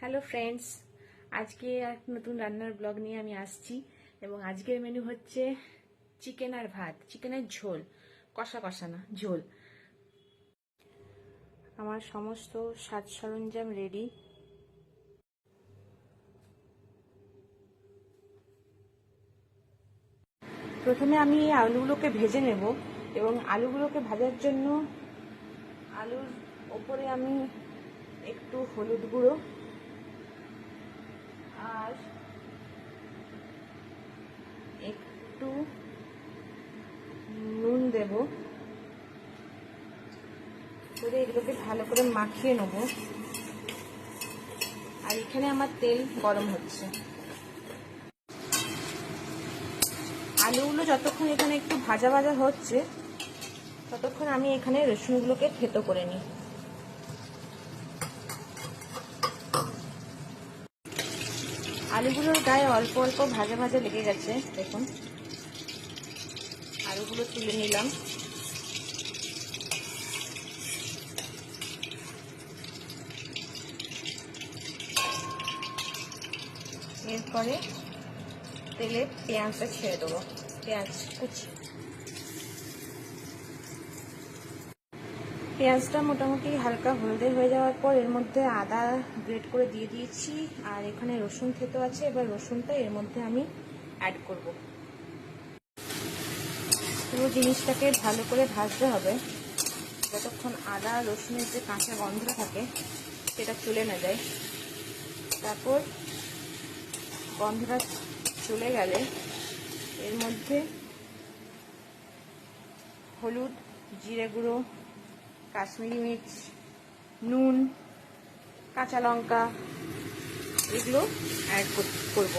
Hello friends, আজকে এক নতুন রান্নার ব্লগ নিয়ে আমি আসছি এবং আজকের মেনু হচ্ছে চিকেন আর ভাত, চিকেনের ঝোল, কষা কষা না ঝোল। আমার সমস্ত সাজ সরঞ্জাম রেডি। প্রথমে আমি আলুগুলোকে ভেজে নেব এবং আলুগুলোকে ভাজার জন্য আলুর ওপরে আমি একটু হলুদ গুঁড়ো আর একটু নুন দেব, করে এগুলোকে ভালো করে মাখিয়ে নেব। আর এখানে আমার তেল গরম হচ্ছে। আলুগুলো যতক্ষণ এখানে একটু ভাজা ভাজা হচ্ছে ততক্ষণ আমি এখানে রসুনগুলোকে থেতো করে নিই। আলুগুলোর গায়ে অল্প অল্প ভাজা ভাজা লেগে গেছে, দেখুন। আলুগুলো তুলে নিলাম। এরপরে তেলে পেঁয়াজটা ছেড়ে দেবো, পেঁয়াজ কুচি। পেঁয়াজটা মোটামুটি হালকা হলদে হয়ে যাওয়ার পর এর মধ্যে আদা গ্রেট করে দিয়ে দিয়েছি, আর এখানে রসুন থেতো আছে। এবার রসুনটা এর মধ্যে আমি অ্যাড করব। পুরো জিনিসটাকে ভালো করে ভাজতে হবে যতক্ষণ আদা রসুনের যে কাঁচা গন্ধ থাকে সেটা চলে না যায়। তারপর গন্ধটা চলে গেলে এর মধ্যে হলুদ, জিরে গুঁড়ো, কাশ্মীরি মির্চ, নুন, কাঁচা লঙ্কা এগুলো অ্যাড করব।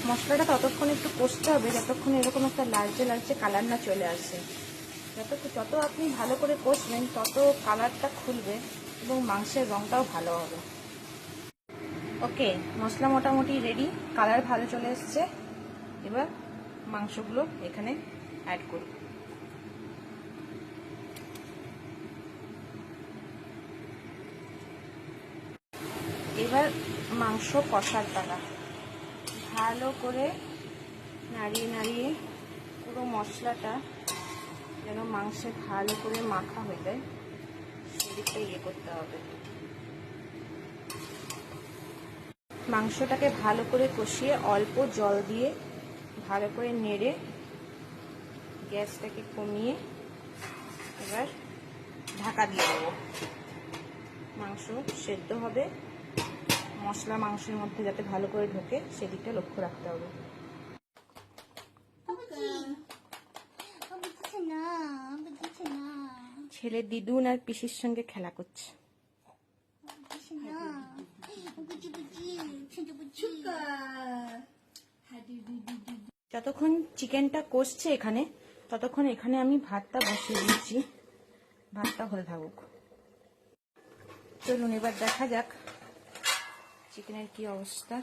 মশলাটা ততক্ষণ একটু কষতে হবে যতক্ষণ এরকম একটা লালচে লালচে কালার না চলে আসে। যত আপনি ভালো করে কষবেন তত কালারটা খুলবে এবং মাংসের রঙটাও ভালো হবে। ওকে, মশলা মোটামুটি রেডি, কালার ভালো চলে এসছে। এবার মাংসগুলো এখানে অ্যাড করব। এবার মাংস কষার পালা। ভালো করে নাড়িয়ে নাড়িয়ে পুরো মশলাটা যেন মাংসে ভালো করে মাখা হয়ে যায় সেদিকটা করতে হবে। মাংসটাকে ভালো করে কষিয়ে অল্প জল দিয়ে ভালো করে নেড়ে গ্যাসটাকে কমিয়ে এবার ঢাকা দিয়ে দেবো। মাংস সেদ্ধ হবে, মশলা মাংসের মধ্যে যাতে ভালো করে ঢোকে সেদিকটা লক্ষ্য রাখতে হবে। ছেলে দিদুন আর পিসির সঙ্গে খেলা করছে। যতক্ষণ চিকেনটা কষছে এখানে ততক্ষণ এখানে আমি ভাতটা বসিয়ে দিয়েছি, ভাতটা হতে থাকুক। চলুন এবার দেখা যাক চিকেনের কি অবস্থা।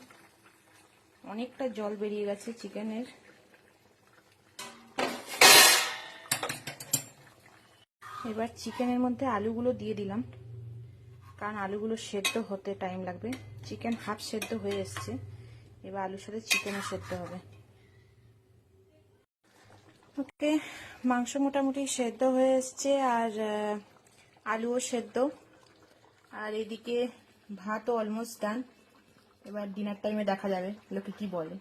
অনেকটা জল বেরিয়ে গেছে চিকেনের। এবার চিকেনের মধ্যে আলুগুলো দিয়ে দিলাম, কারণ আলুগুলো সেদ্ধ হতে টাইম লাগবে। চিকেন হাফ সেদ্ধ হয়ে এসছে, এবার আলুর সাথে চিকেনও সেদ্ধ হবে। ওকে, মাংস মোটামুটি সেদ্ধ হয়ে এসছে আর আলুও সেদ্ধ, আর এদিকে ভাতও অলমোস্ট ডান। এবার ডিনার টাইমে দেখা যাবে লোকে কি বলে।